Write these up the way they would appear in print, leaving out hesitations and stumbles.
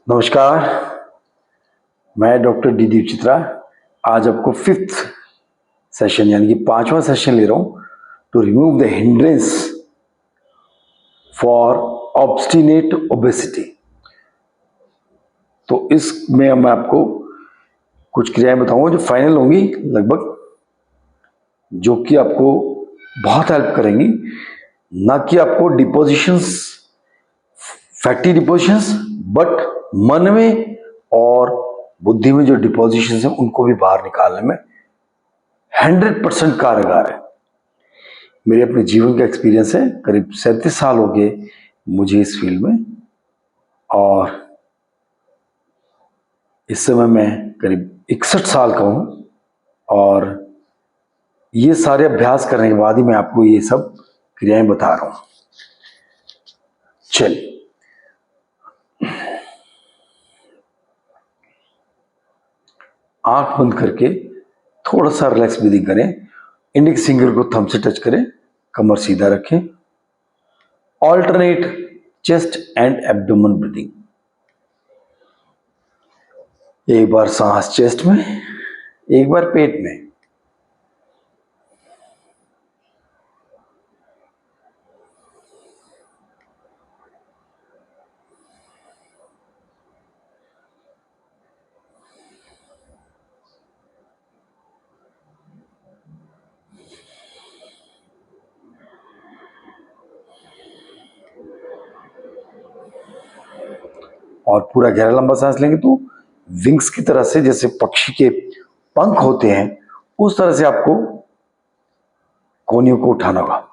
नमस्कार। मैं doctor D D Chitra आज आपको फिफ्थ सेशन यानी कि पांचवा सेशन ले रहा हूं to remove the hindrance for obstinate obesity. तो इसमें मैं आपको कुछ क्रियाएं बताऊंगा जो फाइनल होंगी लगभग, जो कि आपको बहुत हेल्प करेंगी, ना कि आपको डिपोजिशंस, फैटी डिपोजिशंस, बट मन में और बुद्धि में जो डिपोजिशंस हैं उनको भी बाहर निकालने में 100% कारगर है। मेरे अपने जीवन का एक्सपीरियंस है, करीब 37 साल हो गए मुझे इस फील्ड में, और इस समय मैं करीब 61 साल का हूँ। और ये सारे अभ्यास करने के बाद ही मैं आपको ये सब क्रियाएं बता रहा हूँ। चलिए, आंख बंद करके थोड़ा सा रिलैक्स ब्रीदिंग करें। इंडेक्स फिंगर को थंब से टच करें, कमर सीधा रखें। Alternate chest and abdomen breathing. एक बार सांस चेस्ट में, एक बार पेट में। और पूरा गहरा लंबा सांस लेंगे तो विंग्स की तरह से, जैसे पक्षी के पंख होते हैं, उस तरह से आपको कोहनियों को उठाना होगा।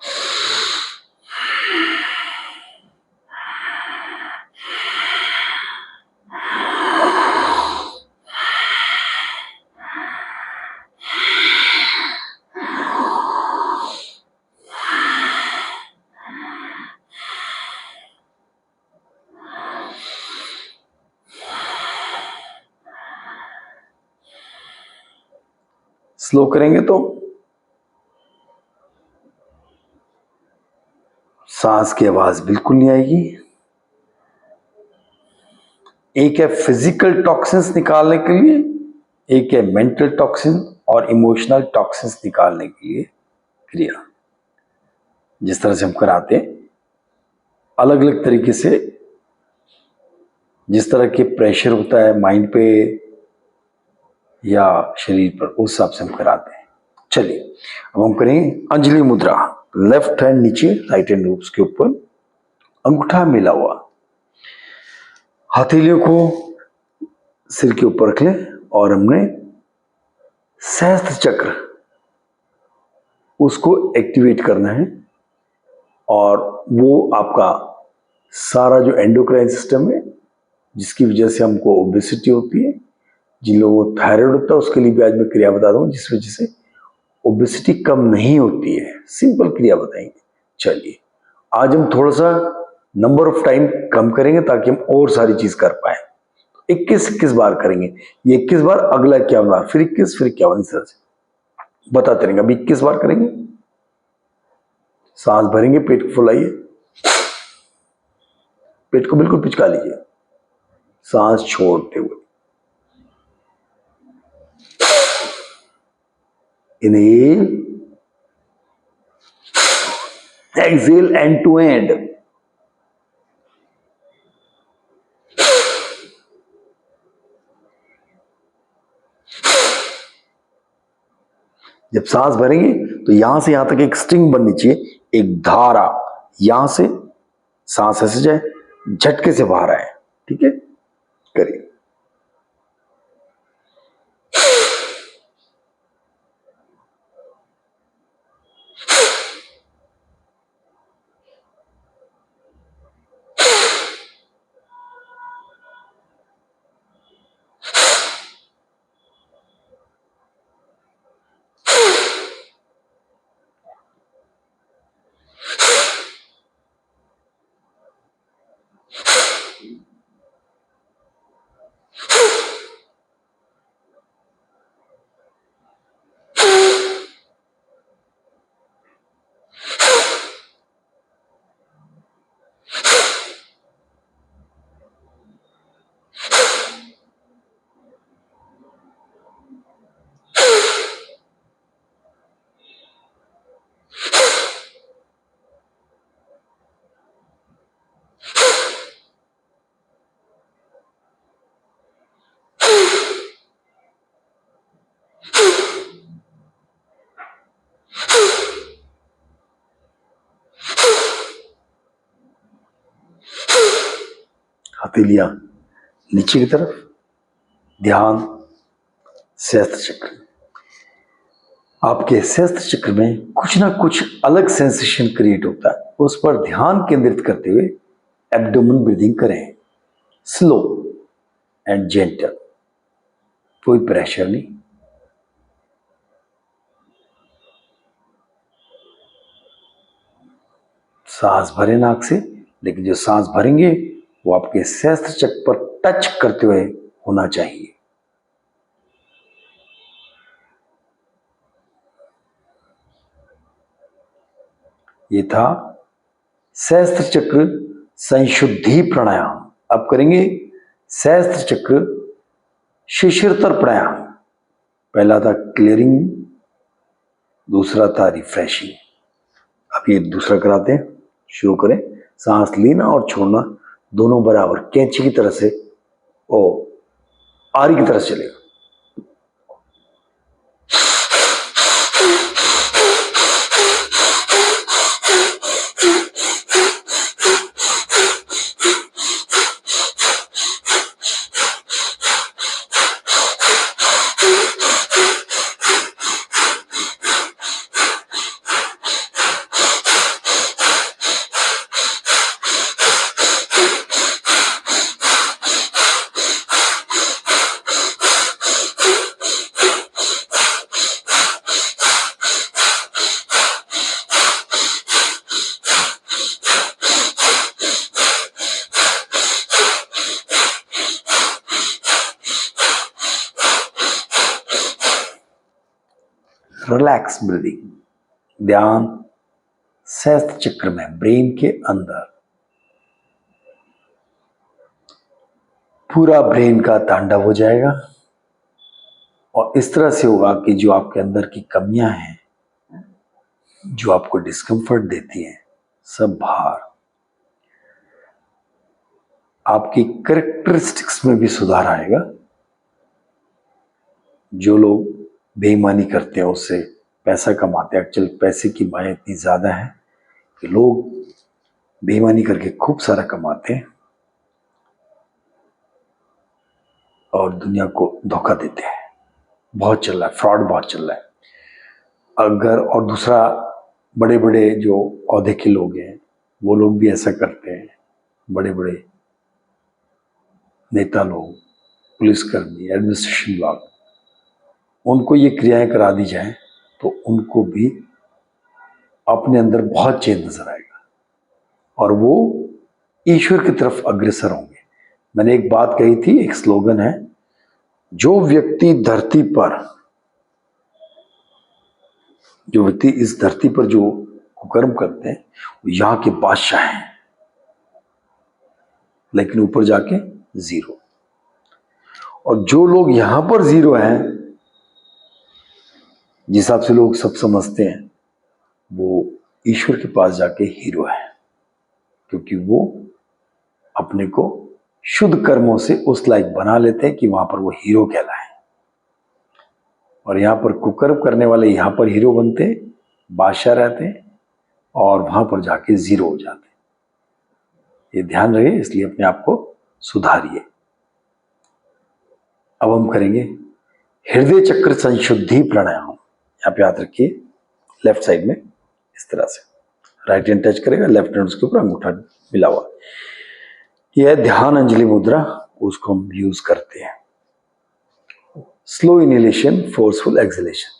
स्लो करेंगे तो सांस की आवाज बिल्कुल नहीं आएगी। एक है फिजिकल टॉक्सिन्स निकालने के लिए, एक है मेंटल टॉक्सिन और इमोशनल टॉक्सिन्स निकालने के लिए क्रिया। जिस तरह से हम कराते हैं अलग अलग तरीके से, जिस तरह के प्रेशर होता है माइंड पे या शरीर पर, उस हिसाब से हम कराते हैं। चलिए, अब हम करेंगे अंजलि मुद्रा। लेफ्ट हैंड नीचे, राइट हैंड उसके ऊपर, अंगूठा मिला हुआ। हथेलियों को सिर के ऊपर रख लें और हमने सहस्त्र चक्र उसको एक्टिवेट करना है। और वो आपका सारा जो एंडोक्राइन सिस्टम है, जिसकी वजह से हमको ओबेसिटी होती है, जिन लोगों को थायराइड होता है उसके लिए भी आज मैं क्रिया बता दूं जिस वजह से ओबेसिटी कम नहीं होती है। सिंपल क्रिया बताएंगे। चलिए, आज हम थोड़ा सा नंबर ऑफ टाइम कम करेंगे ताकि हम और सारी चीज कर पाए। 21 बार करेंगे। ये 21 बार, अगला 51 बार, फिर 21, फिर 51, इस तरह से बताते रहेंगे। अभी 21 बार करेंगे। सांस भरेंगे, पेट को फुलाइए, पेट को बिल्कुल पिचका लीजिए, सांस छोड़ते हुए। Inhale, exhale, end to end. जब सांस भरेंगे तो यहां से यहां तक एक स्ट्रिंग बननी चाहिए, एक धारा। यहां से सांस ऐसे जाए, झटके से बाहर आए। ठीक है, करिए। हथेलियां नीचे की तरफ, ध्यान सहस्त्र चक्र। आपके सहस्त्र चक्र में कुछ ना कुछ अलग सेंसेशन क्रिएट होता है, उस पर ध्यान केंद्रित करते हुए एब्डोमेन ब्रीदिंग करें, स्लो एंड जेंटल, कोई प्रेशर नहीं। सांस भरें नाक से, लेकिन जो सांस भरेंगे वो आपके सहस्त्र चक्र पर टच करते हुए होना चाहिए। ये था सहस्त्र चक्र संशुद्धि प्राणायाम। अब करेंगे सहस्त्र चक्र शिशिरतर प्राणायाम। पहला था क्लियरिंग, दूसरा था रिफ्रेशिंग। अब ये दूसरा कराते हैं, शुरू करें। सांस लेना और छोड़ना दोनों बराबर, कैंची की तरह से और आरी की तरह से चलेगा। रिलैक्स ब्रीदिंग, ध्यान सहस्त्र चक्र में, ब्रेन के अंदर। पूरा ब्रेन का तांडव हो जाएगा और इस तरह से होगा कि जो आपके अंदर की कमियां हैं, जो आपको डिस्कंफर्ट देती हैं, सब बाहर। आपकी कैरेक्टरिस्टिक्स में भी सुधार आएगा। जो लोग बेईमानी करते हैं, उससे पैसा कमाते हैं, एक्चुअल पैसे की माया इतनी ज्यादा है कि लोग बेईमानी करके खूब सारा कमाते हैं और दुनिया को धोखा देते हैं। बहुत चल रहा है, फ्रॉड बहुत चल रहा है। अगर और दूसरा, बड़े बड़े जो औहदे के लोग हैं वो लोग भी ऐसा करते हैं। बड़े बड़े नेता लोग, पुलिसकर्मी, एडमिनिस्ट्रेशन लोग, उनको ये क्रियाएं करा दी जाए तो उनको भी अपने अंदर बहुत चेंज नजर आएगा और वो ईश्वर की तरफ अग्रसर होंगे। मैंने एक बात कही थी, एक स्लोगन है, जो व्यक्ति इस धरती पर जो कुकर्म करते हैं वो यहाँ के बादशाह हैं, लेकिन ऊपर जाके जीरो। और जो लोग यहां पर जीरो हैं, जिस हिसाब से लोग सब समझते हैं, वो ईश्वर के पास जाके हीरो है, क्योंकि वो अपने को शुद्ध कर्मों से उस लायक बना लेते हैं कि वहां पर वो हीरो कहलाए। और यहाँ पर कुकर्म करने वाले यहाँ पर हीरो बनते, बादशाह रहते हैं और वहां पर जाके जीरो हो जाते हैं। ये ध्यान रहे, इसलिए अपने आप को सुधारिए। अब हम करेंगे हृदय चक्र संशुद्धि प्राणायाम। आप याद रखिए, लेफ्ट साइड में इस तरह से राइट हैंड टच करेगा, लेफ्ट हैंड उसके ऊपर अंगूठा मिला हुआ। यह ध्यान अंजलि मुद्रा, उसको हम यूज करते हैं। Slow inhalation, forceful exhalation.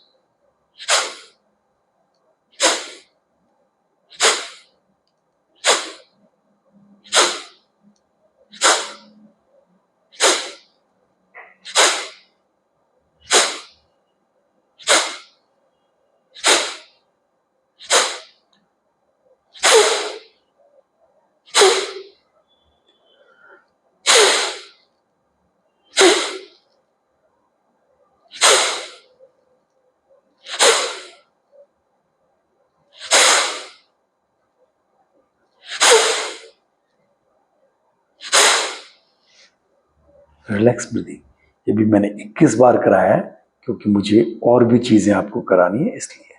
Relax breathing, ये भी मैंने 21 बार कराया है, क्योंकि मुझे और भी चीजें आपको करानी है, इसलिए।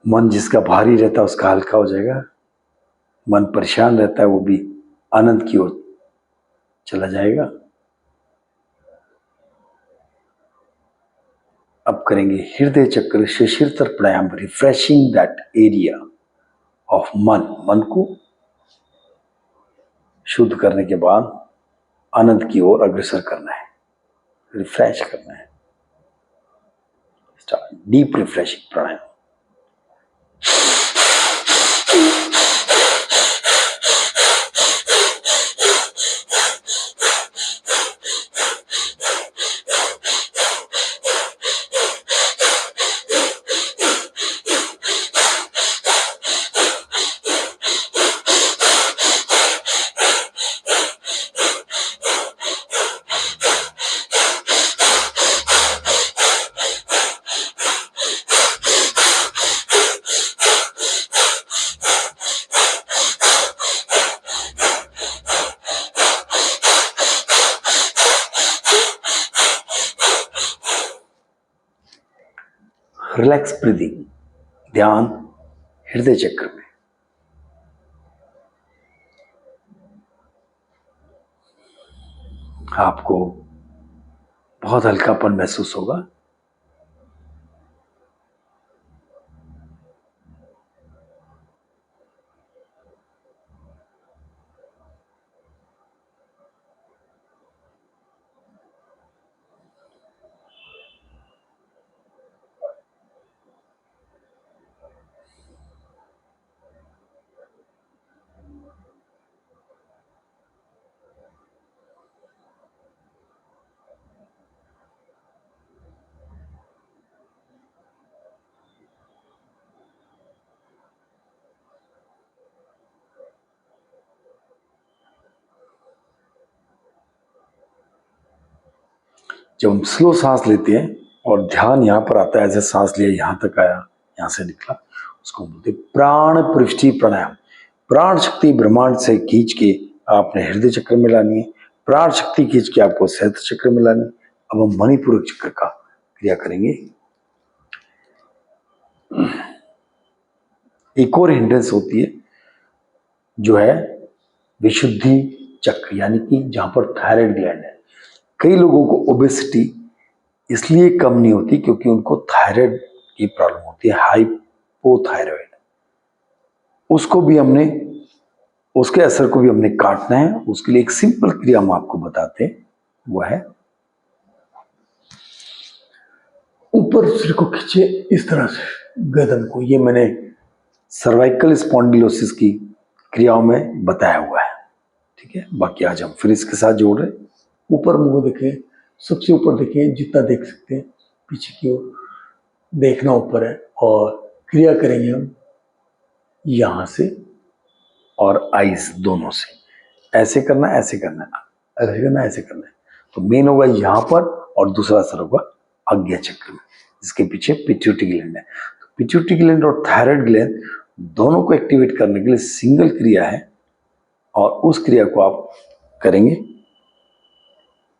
मन जिसका भारी रहता है उसका हल्का हो जाएगा, मन परेशान रहता है वो भी आनंद की ओर चला जाएगा। अब करेंगे हृदय चक्र शिशिरतर प्राणायाम, रिफ्रेशिंग दैट एरिया ऑफ मन को शुद्ध करने के बाद आनंद की ओर अग्रसर करना है, रिफ्रेश करना है। स्टार्ट डीप रिफ्रेशिंग प्राणायाम। रिलैक्स ब्रीदिंग, ध्यान हृदय चक्र में। आपको बहुत हल्कापन महसूस होगा। जब हम स्लो सांस लेते हैं और ध्यान यहाँ पर आता है, ऐसे सांस लिया यहाँ तक आया, यहाँ से निकला, उसको बोलते प्राण प्रविष्टि प्राणायाम। प्राण शक्ति ब्रह्मांड से खींच के आपने हृदय चक्र में लानी है, प्राण शक्ति खींच के आपको सहस्त्र चक्र में लानी है। अब हम मणिपुर चक्र का क्रिया करेंगे। एक और हिंड्रेंस होती है जो है विशुद्धि चक्र, यानी कि जहां पर थायराइड ग्लैंड है। कई लोगों को ओबेसिटी इसलिए कम नहीं होती क्योंकि उनको थायराइड की प्रॉब्लम होती है, हाइपोथायराइड। उसको भी हमने, उसके असर को भी हमने काटना है। उसके लिए एक सिंपल क्रिया हम आपको बताते हैं, वो है ऊपर सिर को खींचे इस तरह से, गर्दन को। ये मैंने सर्वाइकल स्पॉन्डिलोसिस की क्रियाओं में बताया हुआ है, ठीक है। बाकी आज हम फिर इसके साथ जोड़ रहे हैं। ऊपर मुंह देखें, सबसे ऊपर देखें, जितना देख सकते हैं, पीछे की ओर देखना ऊपर है। और क्रिया करेंगे हम यहां से और आईज दोनों से। ऐसे करना, ऐसे करना, ऐसे करना, ऐसे करना है। तो मेन होगा यहां पर और दूसरा असर होगा आज्ञा चक्र में, जिसके पीछे पिट्यूटरी ग्लैंड है। तो पिट्यूटरी ग्लैंड और थायराइड ग्लैंड दोनों को एक्टिवेट करने के लिए सिंगल क्रिया है, और उस क्रिया को आप करेंगे।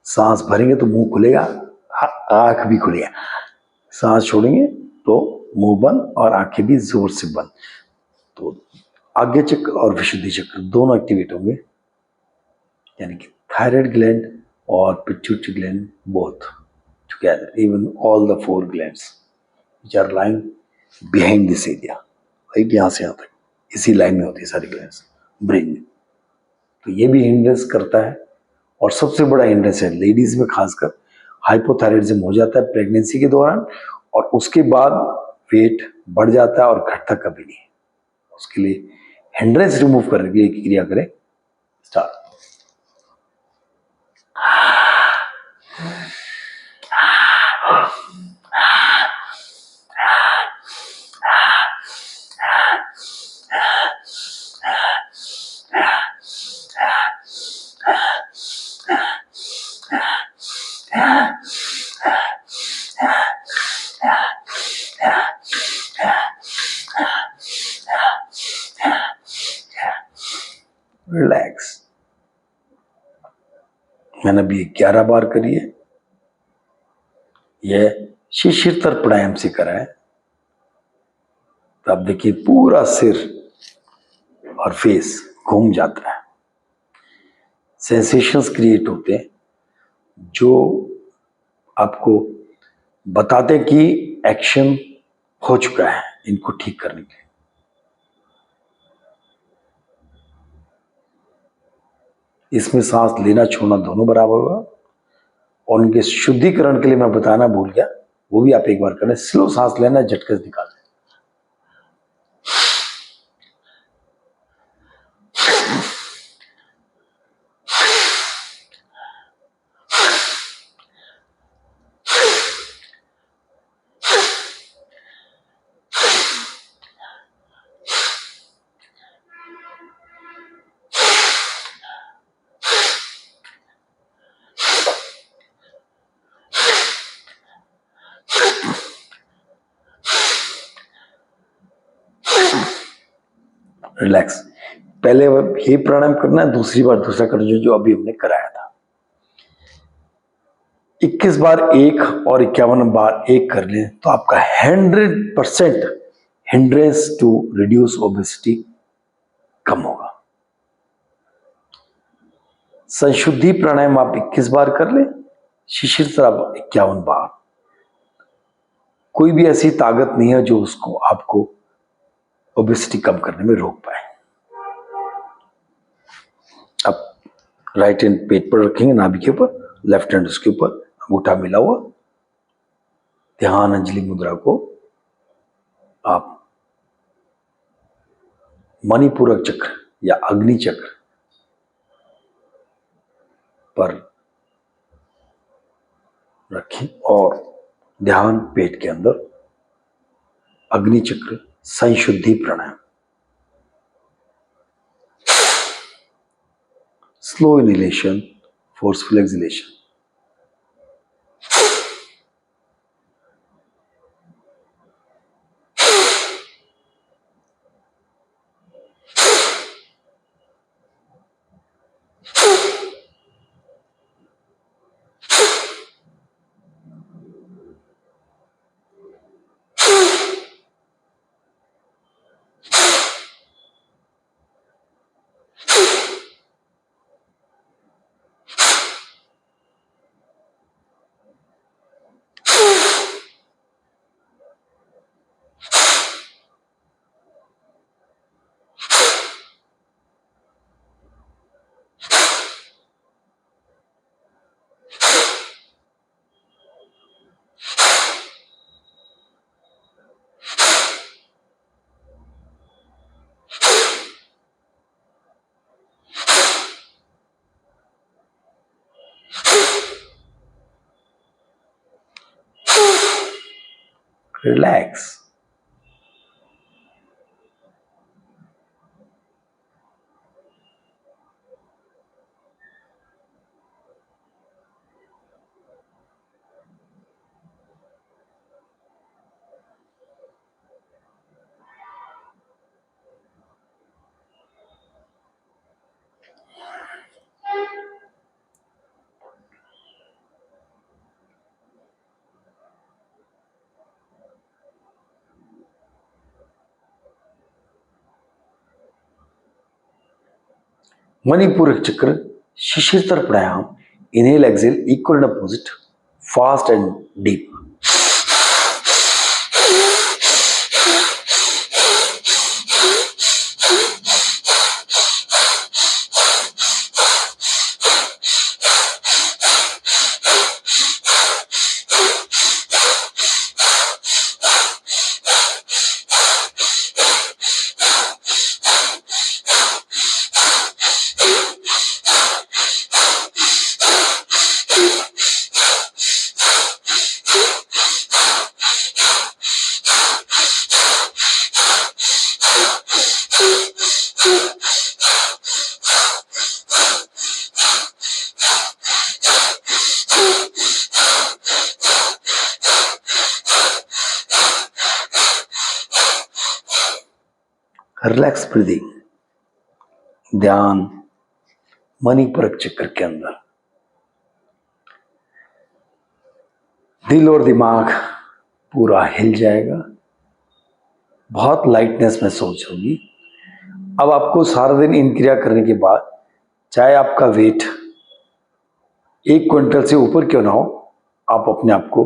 सांस भरेंगे तो मुंह खुलेगा, आंख भी खुलेगा। सांस छोड़ेंगे तो मुंह बंद और आंखें भी जोर से बंद। तो आज्ञा चक्र और विशुद्धि चक्र दोनों एक्टिवेट होंगे, यानी कि थायराइड ग्लैंड और pituitary gland both together, even all the 4 glands which are lying behind this area, right, यहाँ से यहाँ तक इसी लाइन में होती है सारी ग्लैंड्स ब्रेन में। तो ये भी हिंड्रेंस करता है। और सबसे बड़ा हिंड्रेंस है लेडीज में, खासकर हाइपोथायराइडिज्म हो जाता है प्रेगनेंसी के दौरान, और उसके बाद वेट बढ़ जाता है और घटता कभी नहीं। उसके लिए हिंड्रेंस रिमूव करने के लिए एक क्रिया करें। स्टार्ट। रिलैक्स। मैंने अभी 11 बार करी है। यह शिशिरतर प्राणायाम से करा है। तो आप देखिए पूरा सिर और फेस घूम जाता है, सेंसेशंस क्रिएट होते हैं जो आपको बताते हैं कि एक्शन हो चुका है इनको ठीक करने के लिए। इसमें सांस लेना छोड़ना दोनों बराबर होगा। और उनके शुद्धिकरण के लिए मैं बताना भूल गया, वो भी आप एक बार करें। स्लो सांस लेना, झटके से निकालना। रिलैक्स। पहले ये प्राणायाम करना है, दूसरी बार दूसरा करना जो अभी हमने कराया था। 21 बार एक और 51 बार एक कर लें तो आपका 100% हिंड्रेंस टू रिड्यूस ओबेसिटी कम होगा। संशुद्धि प्राणायाम आप 21 बार कर लें, शिशिर आप 51 बार। कोई भी ऐसी ताकत नहीं है जो उसको आपको ओबेसिटी कम करने में रोक पाए। अब राइट हैंड पेट पर रखेंगे, नाभि के ऊपर, लेफ्ट हैंड उसके ऊपर, अंगूठा मिला हुआ। ध्यान अंजलि मुद्रा को आप मणिपूरक चक्र या अग्नि चक्र पर रखें और ध्यान पेट के अंदर, अग्नि चक्र, संशुद्धि प्राणायाम। Slow inhalation, forceful exhalation. Relax. मणिपूरक चक्र, शिशिर प्राणायाम, inhale exhale, equal and opposite, fast and deep. Relax breathing, ध्यान मणिपूरक चक्र के अंदर। दिल और दिमाग पूरा हिल जाएगा, बहुत लाइटनेस महसूस होगी अब आपको सारा दिन इन क्रिया करने के बाद चाहे आपका वेट 1 क्विंटल से ऊपर क्यों ना हो, आप अपने आप को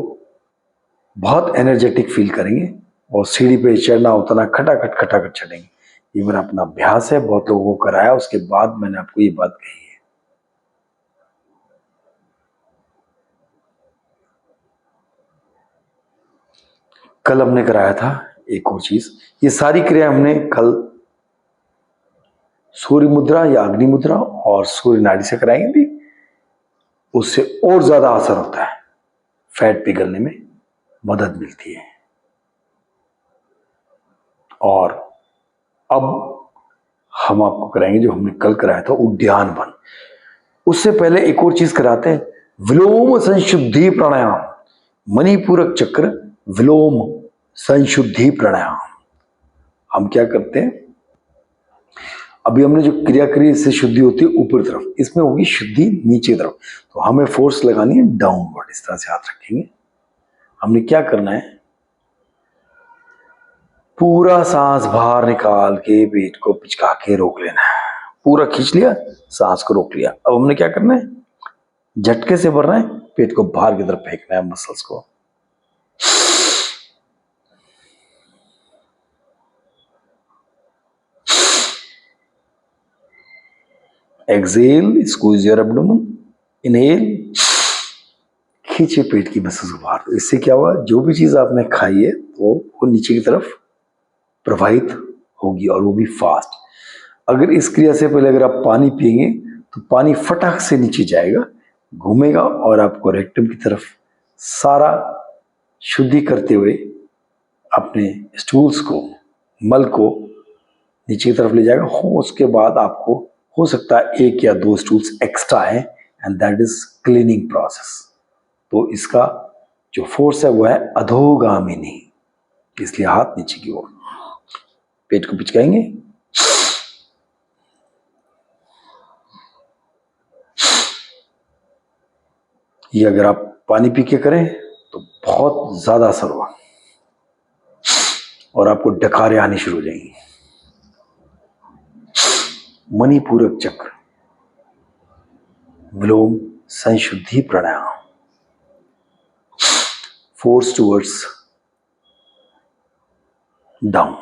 बहुत एनर्जेटिक फील करेंगे और सीढ़ी पे चढ़ना उतना खटाखट चढ़ेंगे। ये मेरा अपना अभ्यास है, बहुत लोगों को कराया, उसके बाद मैंने आपको ये बात कही है। कल हमने कराया था एक और चीज, ये सारी क्रिया हमने कल सूर्य मुद्रा या अग्नि मुद्रा और सूर्य नाड़ी से कराएंगे भी, उससे और ज्यादा असर होता है, फैट पिघलने में मदद मिलती है। और अब हम आपको कराएंगे जो हमने कल कराया था उद्यान वन। उससे पहले एक और चीज कराते हैं, विलोम संशुद्धि प्राणायाम, मणिपूरक चक्र विलोम संशुद्धि प्राणायाम। हम क्या करते हैं, अभी हमने जो क्रिया करी इससे शुद्धि होती है ऊपर तरफ, इसमें होगी शुद्धि नीचे तरफ, तो हमें फोर्स लगानी है डाउनवर्ड। इस तरह से हाथ रखेंगे। हमने क्या करना है, पूरा सांस बाहर निकाल के पेट को पिचका के रोक लेना है। पूरा खींच लिया, सांस को रोक लिया। अब हमने क्या करना है, झटके से भरना है, पेट को बाहर की तरफ फेंकना है, मसल्स को। Exhale, squeeze your abdomen, inhale, खींचे पेट की मसल्स को बाहर। तो इससे क्या हुआ, जो भी चीज आपने खाई है तो वो नीचे की तरफ प्रवाहित होगी और वो भी फास्ट। अगर इस क्रिया से पहले अगर आप पानी पिएंगे तो पानी फटाक से नीचे जाएगा, घूमेगा और आपको रेक्टम की तरफ सारा शुद्धि करते हुए अपने स्टूल्स को, मल को नीचे की तरफ ले जाएगा। उसके बाद आपको हो सकता है 1 या 2 स्टूल्स एक्स्ट्रा है, and that is cleaning process. तो इसका जो फोर्स है वो है अधोगामिनी, इसलिए हाथ नीचे की ओर, पेट को पिचकाएंगे। ये अगर आप पानी पी के करें तो बहुत ज्यादा असर होगा और आपको डकारें आनी शुरू हो जाएंगी। मणिपूरक चक्र विलोम संशुद्धि प्राणायाम, force towards down,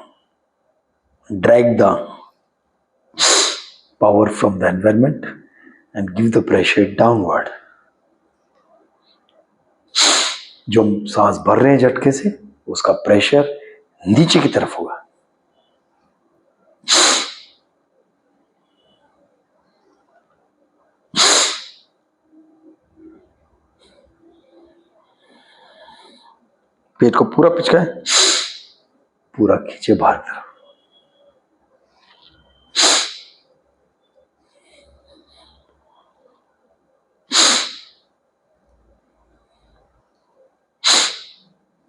drag the power from the environment and give the pressure downward. जो हम सांस भर रहे हैं झटके से, उसका प्रेशर नीचे की तरफ होगा। पेट को पूरा पिचकाए, पूरा खींचे बाहर की तरफ।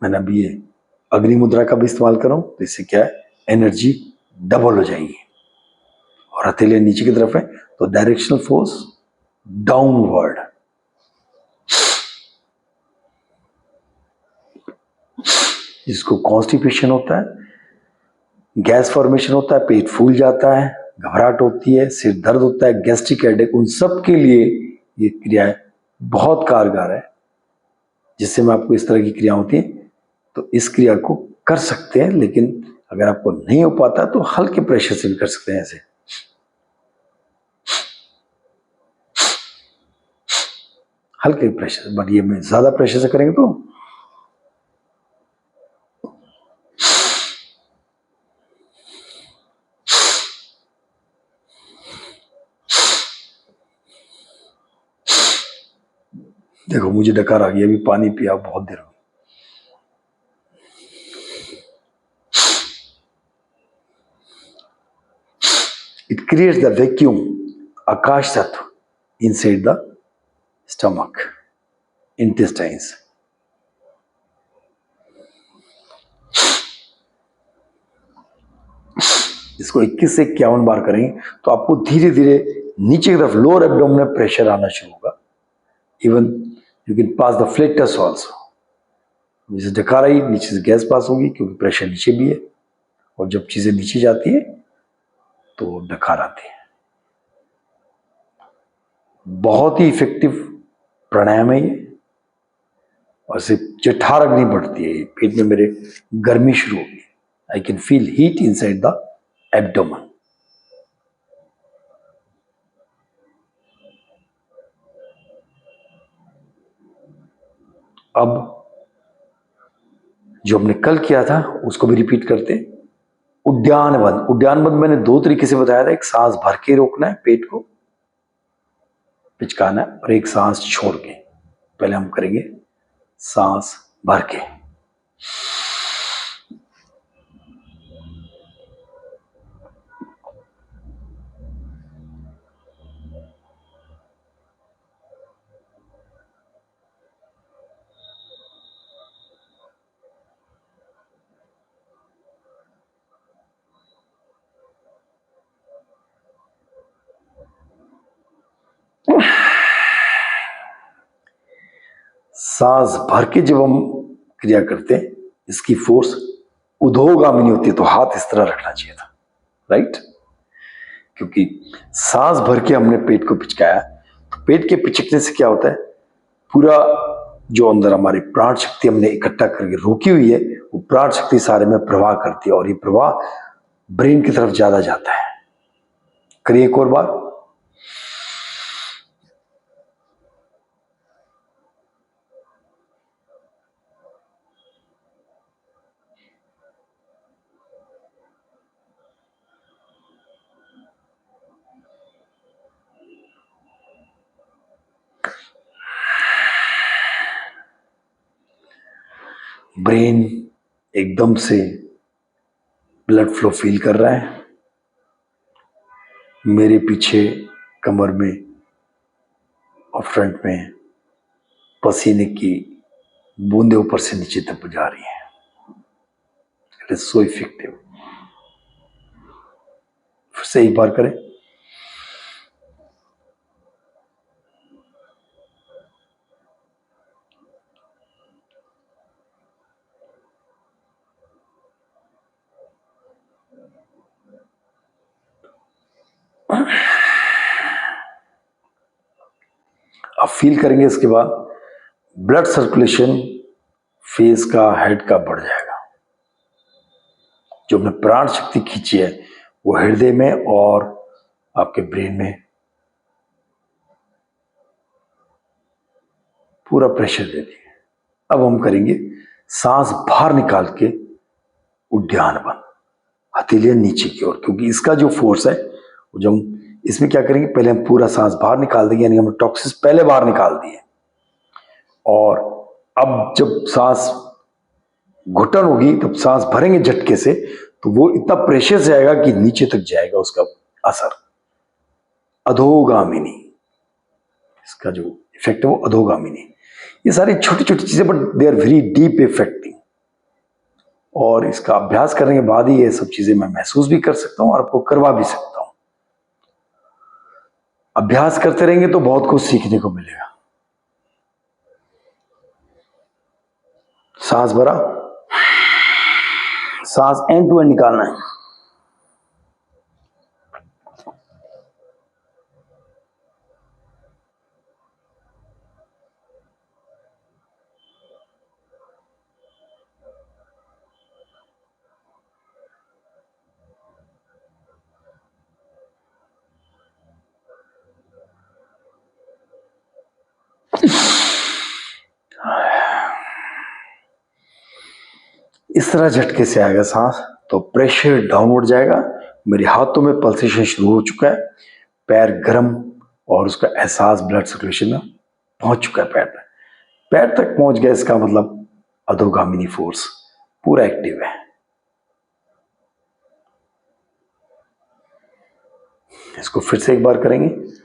मैंने अभी ये अग्नि मुद्रा का भी इस्तेमाल करूं तो इससे क्या है, एनर्जी डबल हो जाएगी। और हथेलियां नीचे की तरफ है तो डायरेक्शनल फोर्स डाउनवर्ड। जिसको कॉन्स्टिपेशन होता है, गैस फॉर्मेशन होता है, पेट फूल जाता है, घबराहट होती है, सिर दर्द होता है, गैस्ट्रिक हेडेक, उन सब के लिए ये क्रियाएं बहुत कारगर है। जिससे मैं आपको इस तरह की क्रिया होती है तो इस क्रिया को कर सकते हैं, लेकिन अगर आपको नहीं हो पाता तो हल्के प्रेशर से भी कर सकते हैं। ऐसे हल्के प्रेशर, बट ये में ज्यादा प्रेशर से करेंगे तो देखो मुझे डकार आ गया, अभी पानी पिया बहुत देर हो। It creates the vacuum, आकाश तत्व, inside the stomach, intestines. इसको 21 से 51 बार करेंगे तो आपको धीरे धीरे नीचे की तरफ लोअर एब्डोमेन में प्रेशर आना शुरू होगा। Even you can pass the flatus also. जैसे डकार आई, नीचे से गैस पास होगी क्योंकि प्रेशर नीचे भी है, और जब चीजें नीचे जाती है तो डकार आती है। बहुत ही इफेक्टिव प्राणायाम है ये, और सिर्फ चिट्ठार अग्नि बढ़ती है, पेट में मेरे गर्मी शुरू होगी। I can feel heat inside the abdomen. अब जो हमने कल किया था उसको भी रिपीट करते हैं। उद्यान बंद। उद्यान बंद मैंने दो तरीके से बताया था, एक सांस भर के रोकना है, पेट को पिचकाना है, और एक सांस छोड़ के। पहले हम करेंगे सांस भर के। सांस भर के जब हम क्रिया करते हैं, इसकी फोर्स उधोगामिनी होती है, तो हाथ इस तरह रखना चाहिए था, राइट? क्योंकि सांस भर के हमने पेट को पिचकाया, तो पेट के पिचकने से क्या होता है, पूरा जो अंदर हमारी प्राण शक्ति हमने इकट्ठा करके रोकी हुई है, वो प्राण शक्ति सारे में प्रवाह करती है, और ये प्रवाह ब्रेन की तरफ ज्यादा जाता है। करिए एक और बार। ब्रेन एकदम से ब्लड फ्लो फील कर रहा है। मेरे पीछे कमर में और फ्रंट में पसीने की बूंदे ऊपर से नीचे तक जा रही है। It is so effective. फिर से एक बार करें। अब फील करेंगे, इसके बाद ब्लड सर्कुलेशन फेस का, हेड का बढ़ जाएगा। जो हमने प्राण शक्ति खींची है वो हृदय में और आपके ब्रेन में पूरा प्रेशर दे दी। अब हम करेंगे सांस बाहर निकाल के उद्यान बन, हथेलियां नीचे की ओर, क्योंकि इसका जो फोर्स है वो जब हम इसमें क्या करेंगे, पहले हम पूरा सांस बाहर निकाल देंगे, यानी हमने टॉक्सिस पहले बाहर निकाल दिए, और अब जब सांस घुटन होगी तब सांस भरेंगे झटके से, तो वो इतना प्रेशर जाएगा कि नीचे तक जाएगा उसका असर। अधोगामिनी, इसका जो इफेक्ट है वो अधोगामिनी। ये सारी छोटी छोटी चीजें, but they are very deep affecting, और इसका अभ्यास करने के बाद ही ये सब चीजें मैं महसूस भी कर सकता हूं और आपको करवा भी सकता हूं। अभ्यास करते रहेंगे तो बहुत कुछ सीखने को मिलेगा। सांस भरा, सांस एंड टू एंड निकालना है। इस तरह झटके से आएगा सांस, तो प्रेशर डाउनवर्ड जाएगा। मेरे हाथों में पल्सेशन शुरू हो चुका है, पैर गर्म, और उसका एहसास ब्लड सर्कुलेशन में पहुंच चुका है पैर तक। पैर तक पहुंच गया, इसका मतलब अधोगामिनी फोर्स पूरा एक्टिव है। इसको फिर से एक बार करेंगे।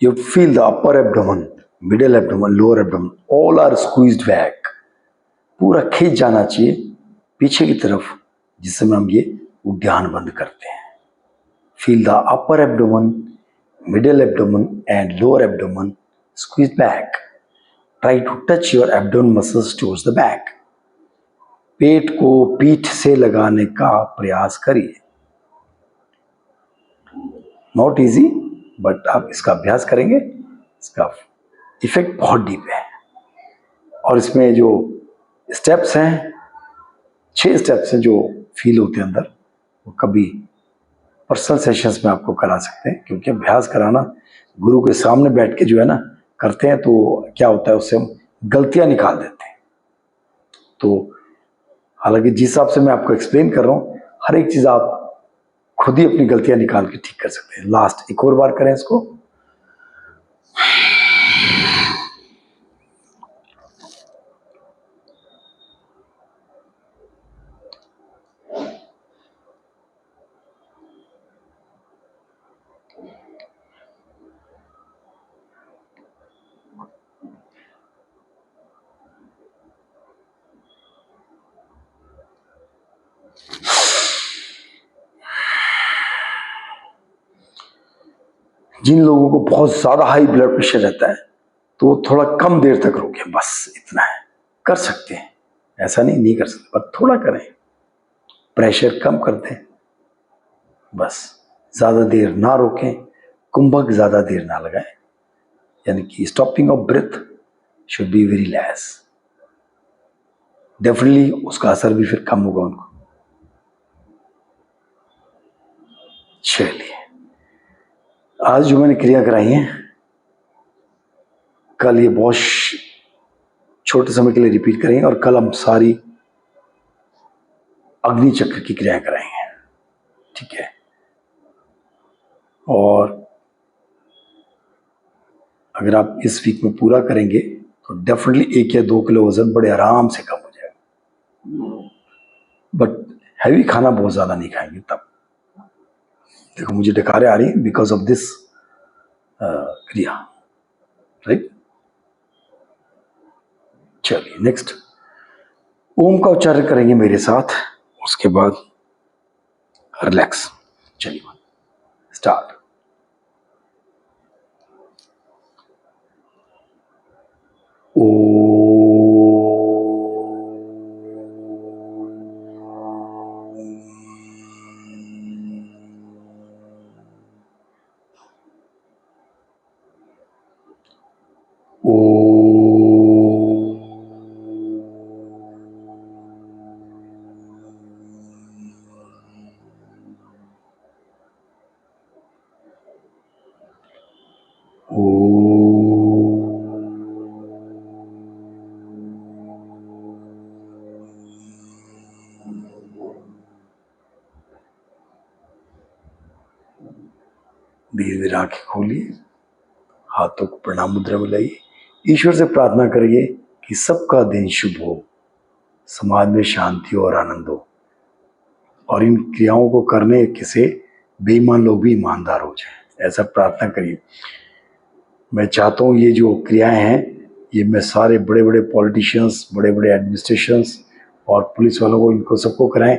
You feel the upper abdomen, middle abdomen, lower abdomen, all are squeezed back. पूरा खींच जाना चाहिए पीछे की तरफ, जिस समय हम ये उद्यान बंद करते हैं. Feel the upper abdomen, middle abdomen and lower abdomen squeeze back. Try to touch your abdomen muscles towards the back. पेट को पीठ से लगाने का प्रयास करिए. नॉट इजी, बट आप इसका अभ्यास करेंगे, इसका इफेक्ट बहुत डीप है. और इसमें जो स्टेप्स हैं, 6 स्टेप्स हैं जो फील होते हैं अंदर, वो कभी पर्सनल सेशंस में आपको करा सकते हैं, क्योंकि अभ्यास कराना गुरु के सामने बैठ के जो है ना करते हैं तो क्या होता है, उससे हम गलतियां निकाल देते हैं. तो हालांकि जिस हिसाब से मैं आपको एक्सप्लेन कर रहा हूँ, हर एक चीज आप खुद ही अपनी गलतियां निकाल के ठीक कर सकते हैं. लास्ट एक और बार करें इसको. जिन लोगों को बहुत ज्यादा हाई ब्लड प्रेशर रहता है तो वो थोड़ा कम देर तक रोके, बस इतना है. कर सकते हैं, ऐसा नहीं कर सकते, पर थोड़ा करें, प्रेशर कम कर दें, बस. ज्यादा देर ना रोकें, कुंभक ज्यादा देर ना लगाएं, यानी कि stopping of breath should be very less. Definitely उसका असर भी फिर कम होगा उनको. चलिए, आज जो मैंने क्रिया कराई है, कल ये बहुत छोटे समय के लिए रिपीट करेंगे, और कल हम सारी अग्नि चक्र की क्रियाएं कराएंगे. ठीक है. और अगर आप इस वीक में पूरा करेंगे तो डेफिनेटली 1 या 2 किलो वजन बड़े आराम से कम हो जाएगा. बट हैवी खाना बहुत ज्यादा नहीं खाएंगे. तब देखो मुझे डकारें आ रही हैं बिकॉज ऑफ दिस क्रिया, राइट. चलिए नेक्स्ट ओम का उच्चारण करेंगे मेरे साथ, उसके बाद रिलैक्स. चलिए स्टार्ट. धीरे धीरे आंखें खोलिए, हाथों को प्रणाम मुद्रा में लाइए, ईश्वर से प्रार्थना करिए कि सबका दिन शुभ हो, समाज में शांति और आनंद हो, और इन क्रियाओं को करने से बेईमान लोग भी ईमानदार हो जाए, ऐसा प्रार्थना करिए. मैं चाहता हूँ ये जो क्रियाएं हैं ये मैं सारे बड़े बड़े पॉलिटिशियंस, बड़े बड़े एडमिनिस्ट्रेशंस और पुलिस वालों को, इनको सबको कराएं,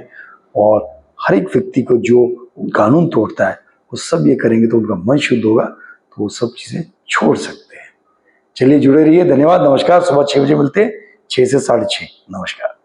और हर एक व्यक्ति को जो कानून तोड़ता है वो सब ये करेंगे तो उनका मन शुद्ध होगा, तो वो सब चीजें छोड़ सकते हैं. चलिए जुड़े रहिए. धन्यवाद. नमस्कार. सुबह 6 बजे मिलते हैं, 6 से 6:30. नमस्कार.